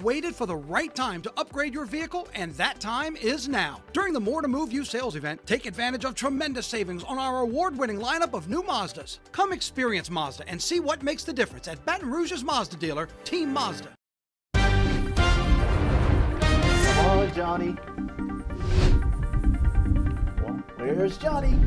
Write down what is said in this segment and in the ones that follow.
waited for the right time to upgrade your vehicle, and that time is now. During the More to Move You sales event, take advantage of tremendous savings on our award-winning lineup of new Mazdas. Come experience Mazda and see what makes the difference at Baton Rouge's Mazda dealer, Team Mazda. Come on, Johnny. Well, there's Johnny.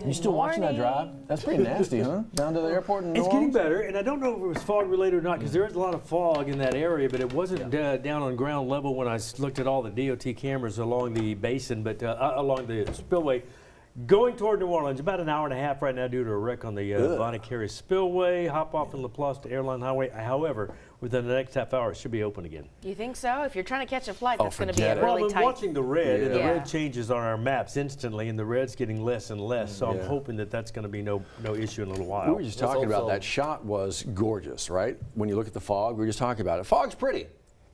You still watching that drive? That's pretty nasty, huh? Down to the airport in New It's getting Orleans? better, and I don't know if it was fog related or not, because there is a lot of fog in that area, but it wasn't down on ground level when I looked at all the DOT cameras along the basin, but along the spillway. Going toward New Orleans, about an hour and a half right now due to a wreck on the Bonnet-Carré Spillway, hop off in LaPlace to Airline Highway. However, within the next half hour, it should be open again. You think so? If you're trying to catch a flight, that's going to be a Well, really I'm tight. watching the red, and the red changes on our maps instantly, and the red's getting less and less, so I'm hoping that that's going to be no issue in a little while. We were just talking about that shot was gorgeous, right? When you look at the fog, we were just talking about it. Fog's pretty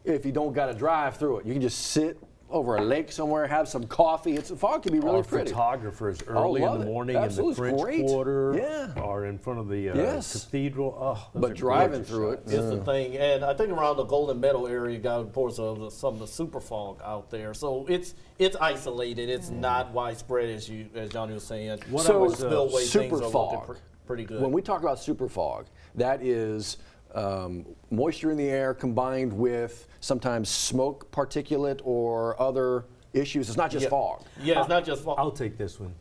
if you don't got to drive through it. You can just sit over a lake somewhere, have some coffee. Fog can be really pretty. Photographers early in the morning in the French Quarter or in front of the cathedral. Oh, but driving through it is the thing. And I think around the Golden Meadow area, you got reports of some of the super fog out there. So it's isolated. It's not widespread, as Johnny was saying. So spillway super things are fog, pretty good. When we talk about super fog, that is moisture in the air combined with sometimes smoke, particulate, or other issues. It's not just fog. Yeah, it's not just fog. I'll take this one.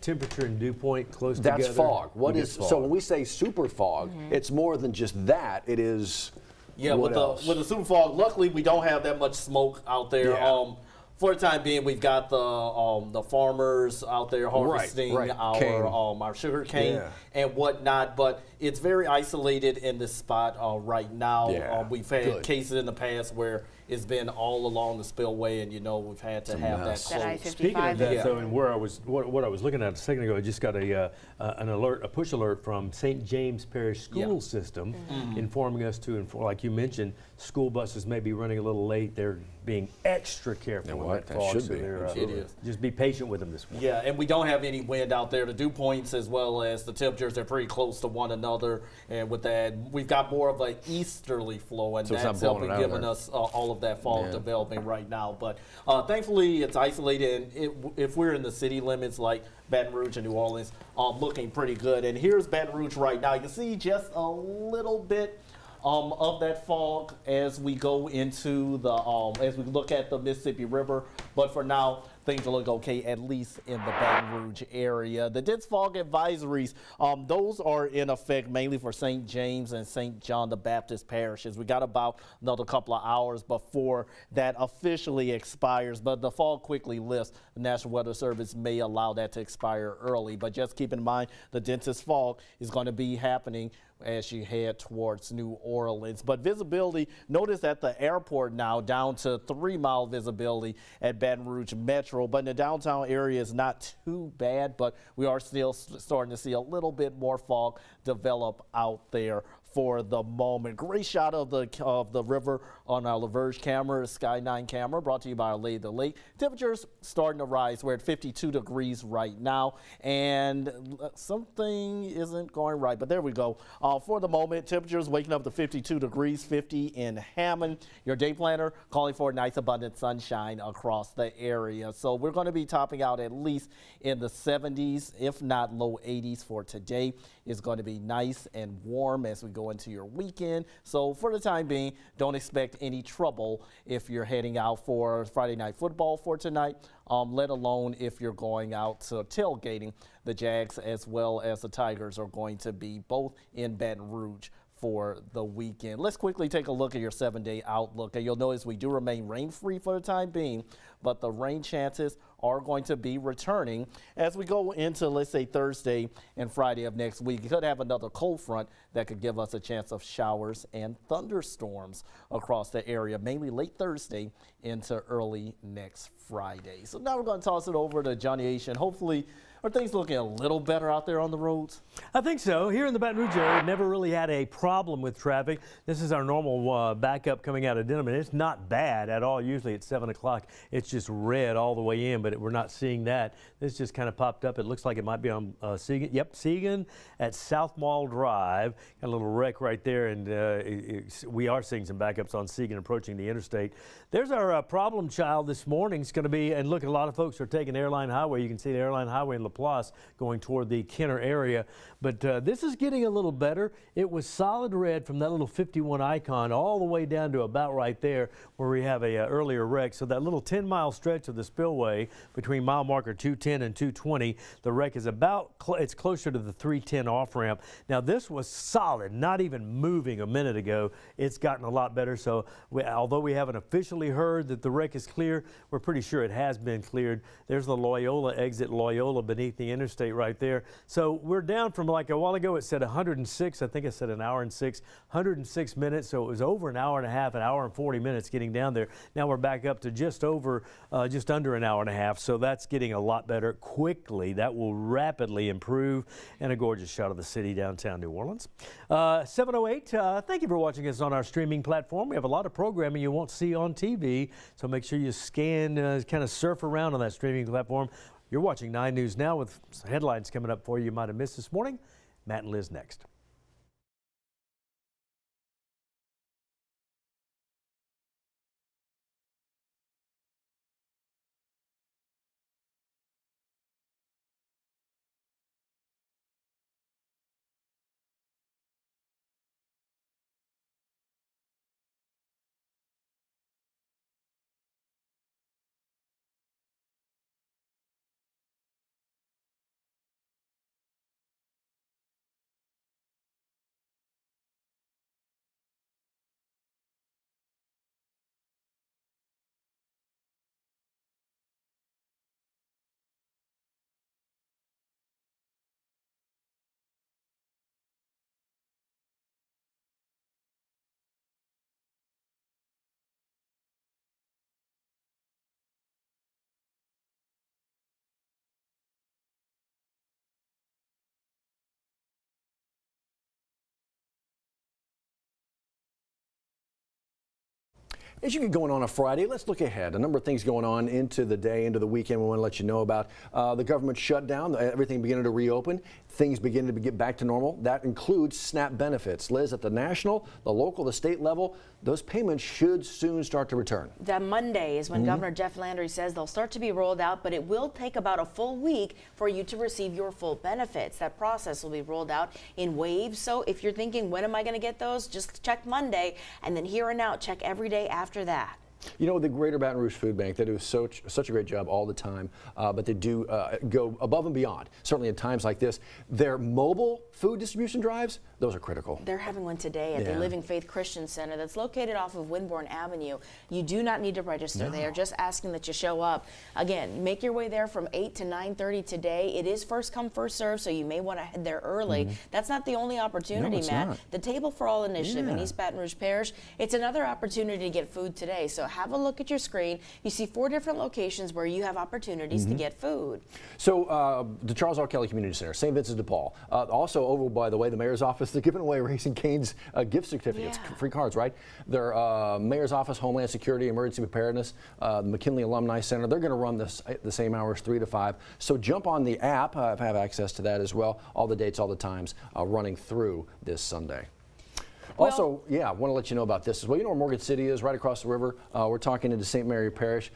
Temperature and dew point close together. That's fog. What is fog. So when we say super fog, it's more than just that. It is. Yeah, with the super fog, luckily we don't have that much smoke out there. Yeah. For the time being, we've got the farmers out there harvesting our sugar cane and whatnot, but it's very isolated in this spot right now. We've had cases in the past where it's been all along the spillway, and we've had to have that closed. Speaking of that, though, and where I was, what I was looking at a second ago, I just got an alert, a push alert from St. James Parish School System, informing us like you mentioned, school buses may be running a little late. They're being extra careful with that fog. Should be. It is. Just be patient with them this morning. Yeah, and we don't have any wind out there. The dew points as well as the temperatures, they're pretty close to one another. And with that, we've got more of an easterly flow, and that's helping giving us all of that fog developing right now. But thankfully, it's isolated. And if we're in the city limits like Baton Rouge and New Orleans, looking pretty good. And here's Baton Rouge right now. You can see just a little bit of that fog as we go into the as we look at the Mississippi River, but for now things will look okay, at least in the Baton Rouge area. The dense fog advisories, those are in effect mainly for St. James and St. John the Baptist parishes. We got about another couple of hours before that officially expires, but the fog quickly lifts. The National Weather Service may allow that to expire early, but just keep in mind the densest fog is going to be happening as you head towards New Orleans. But visibility, notice at the airport now down to 3-mile visibility at Baton Rouge Metro, but in the downtown area is not too bad, but we are still starting to see a little bit more fog develop out there for the moment. Great shot of the river on our LaVerge camera, Sky 9 camera, brought to you by our Lady the Lake. Temperatures starting to rise. We're at 52 degrees right now, and something isn't going right, but there we go. For the moment, temperatures waking up to 52 degrees, 50 in Hammond. Your day planner calling for nice abundant sunshine across the area. So we're going to be topping out at least in the 70s, if not low 80s for today. It's going to be nice and warm as we go into your weekend. So for the time being, don't expect any trouble if you're heading out for Friday night football for tonight, let alone if you're going out to tailgating. The Jags as well as the Tigers are going to be both in Baton Rouge for the weekend. Let's quickly take a look at your 7-day outlook, and you'll notice we do remain rain-free for the time being, but the rain chances are going to be returning as we go into, let's say, Thursday and Friday of next week. You could have another cold front that could give us a chance of showers and thunderstorms across the area, mainly late Thursday into early next Friday. So now we're going to toss it over to Johnny H, and hopefully are things looking a little better out there on the roads? I think so. Here in the Baton Rouge area, never really had a problem with traffic. This is our normal backup coming out of Denham, and it's not bad at all. Usually at 7 o'clock, it's just red all the way in, but we're not seeing that. This just kind of popped up. It looks like it might be on Segan. Yep, Segan at South Mall Drive. Got a little wreck right there, and we are seeing some backups on Segan approaching the interstate. There's our problem child this morning. It's going to be, and look, a lot of folks are taking Airline Highway. You can see the Airline Highway in Laplace going toward the Kenner area. But this is getting a little better. It was solid red from that little 51 icon all the way down to about right there where we have a earlier wreck. So that little 10-mile stretch of the spillway between mile marker 210 and 220, the wreck is about, it's closer to the 310 off-ramp. Now this was solid, not even moving a minute ago. It's gotten a lot better. So although we haven't officially heard that the wreck is clear, we're pretty sure it has been cleared. There's the Loyola exit, Loyola beneath the interstate right there. So we're down from, like a while ago it said 106, I think it said an hour and 106 minutes, so it was over an hour and a half, an hour and 40 minutes getting down there. Now we're back up to just under an hour and a half, so that's getting a lot better quickly. That will rapidly improve, and a gorgeous shot of the city downtown New Orleans. 7:08, thank you for watching us on our streaming platform. We have a lot of programming you won't see on TV, so make sure you scan, kind of surf around on that streaming platform. You're watching 9 News Now with headlines coming up for you might have missed this morning. Matt and Liz next. As you get going on a Friday, let's look ahead. A number of things going on into the day, into the weekend we want to let you know about. The government shutdown, everything beginning to reopen, things beginning to get back to normal. That includes SNAP benefits. Liz, at the national, the local, the state level, those payments should soon start to return. That Monday is when Governor Jeff Landry says they'll start to be rolled out, but it will take about a full week for you to receive your full benefits. That process will be rolled out in waves. So if you're thinking, when am I going to get those? Just check Monday, and then here and out, check every day after that. You know, the Greater Baton Rouge Food Bank, they do such a great job all the time, but they do go above and beyond. Certainly in times like this, their mobile food distribution drives, those are critical. They're having one today at the Living Faith Christian Center that's located off of Winbourne Avenue. You do not need to register. They are just asking that you show up. Again, make your way there from 8 to 9:30 today. It is first come, first serve, so you may want to head there early. That's not the only opportunity, Matt. Not. The Table for All initiative in East Baton Rouge Parish, it's another opportunity to get food today. So have a look at your screen. You see 4 different locations where you have opportunities to get food. So the Charles R. Kelly Community Center, St. Vincent de Paul. Also over, by the way, the mayor's office, they're giving away Raising Cane's gift certificates, free cards, right? Their mayor's office, Homeland Security, Emergency Preparedness, the McKinley Alumni Center, they're going to run this the same hours, 3 to 5. So jump on the app, have access to that as well. All the dates, all the times running through this Sunday. Also, I want to let you know about this as well. You know where Morgan City is, right across the river. We're talking into St. Mary Parish.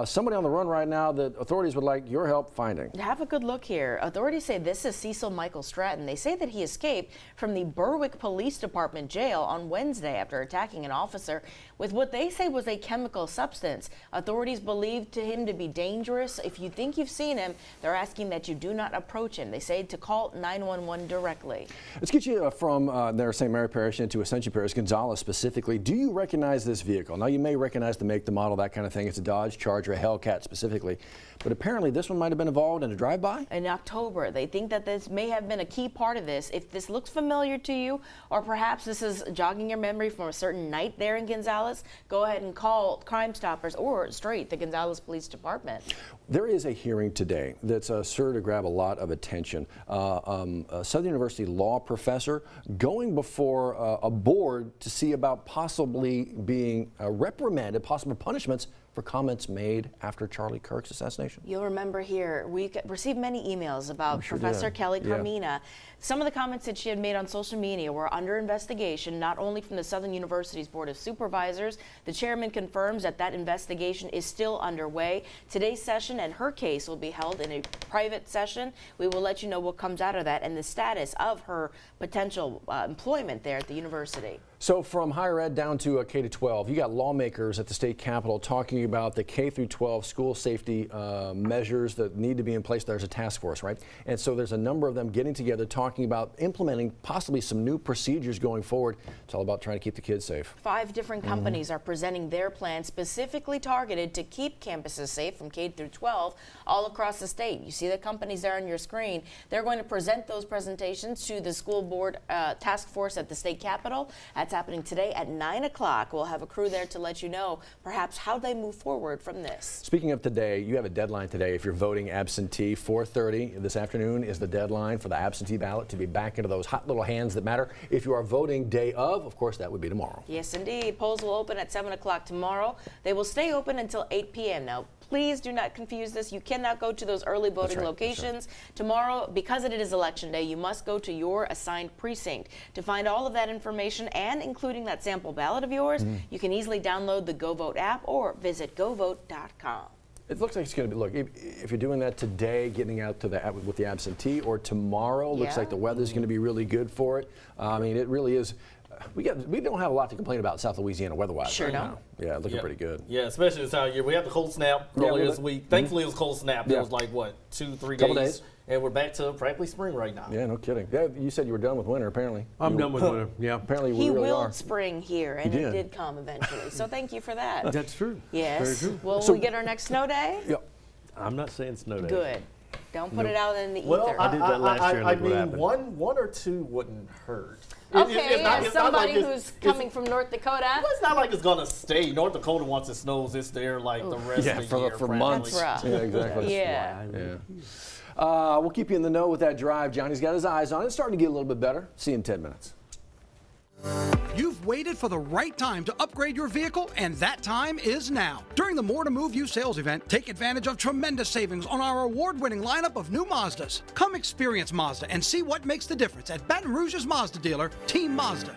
Somebody on the run right now that authorities would like your help finding. Have a good look here. Authorities say this is Cecil Michael Stratton. They say that he escaped from the Berwick Police Department jail on Wednesday after attacking an officer with what they say was a chemical substance. Authorities believe him to be dangerous. If you think you've seen him, they're asking that you do not approach him. They say to call 911 directly. Let's get you from there, St. Mary Parish, into Ascension Parish, Gonzales specifically. Do you recognize this vehicle? Now, you may recognize the make, the model, that kind of thing. It's a Dodge Charger, a Hellcat specifically. But apparently this one might have been involved in a drive-by? In October, they think that this may have been a key part of this. If this looks familiar to you, or perhaps this is jogging your memory from a certain night there in Gonzales, go ahead and call Crime Stoppers or straight the Gonzales Police Department. There is a hearing today that's sure to grab a lot of attention. A Southern University law professor going before a board to see about possibly being reprimanded, possible punishments for comments made after Charlie Kirk's assassination? You'll remember here, we received many emails about sure Professor did. Kelly Yeah. Carmina. Some of the comments that she had made on social media were under investigation, not only from the Southern University's Board of Supervisors. The chairman confirms that that investigation is still underway. Today's session and her case will be held in a private session. We will let you know what comes out of that and the status of her potential employment there at the university. So from higher ed down to K to 12, you got lawmakers at the state capitol talking about the K through 12 school safety measures that need to be in place. There's a task force, right? And so there's a number of them getting together talking about implementing possibly some new procedures going forward. It's all about trying to keep the kids safe. 5 different companies are presenting their plans specifically targeted to keep campuses safe from K through 12 all across the state. You see the companies there on your screen. They're going to present those presentations to the school board task force at the state capitol. That's happening today at 9 o'clock. We'll have a crew there to let you know perhaps how they move forward from this. Speaking of today, you have a deadline today if you're voting absentee. 4:30 this afternoon is the deadline for the absentee ballot to be back into those hot little hands that matter. If you are voting day of course, that would be tomorrow. Yes, indeed. Polls will open at 7 o'clock tomorrow. They will stay open until 8 p.m. Now, please do not confuse this. You cannot go to those early voting locations. Tomorrow, because it is election day, you must go to your assigned precinct. To find all of that information and including that sample ballot of yours, you can easily download the GoVote app or visit govote.com. It looks like it's going to be, look, if you're doing that today, getting out to the with the absentee, or tomorrow, looks like the weather's going to be really good for it. I mean, it really is. We don't have a lot to complain about in South Louisiana weather-wise. Sure right don't. now. Yeah, looking pretty good. Yeah, especially this time of year. We had the cold snap earlier this week. Thankfully, it was cold snap. It was like, what, 2-3 days? And we're back to practically spring right now. Yeah, no kidding. Yeah, you said you were done with winter, apparently. I'm done with winter, yeah. Apparently we He really willed are. spring here, and it did come eventually. So thank you for that. That's true. Yes. Very true. Will we get our next snow day? Yeah. I'm not saying snow day. Good. Don't put it out in the ether. Well, I did that last year and I look what mean, happened. one or two wouldn't hurt. Okay, It's not as somebody like who's coming from North Dakota. Well, it's not like it's gonna stay. North Dakota, once it snows, it's there like the rest of the year. for months. That's rough. Yeah, exactly. Yeah. We'll keep you in the know with that drive. Johnny's got his eyes on it. It's starting to get a little bit better. See you in 10 minutes. You've waited for the right time to upgrade your vehicle, and that time is now. During the More to Move You sales event, take advantage of tremendous savings on our award-winning lineup of new Mazdas. Come experience Mazda and see what makes the difference at Baton Rouge's Mazda dealer, Team Mazda.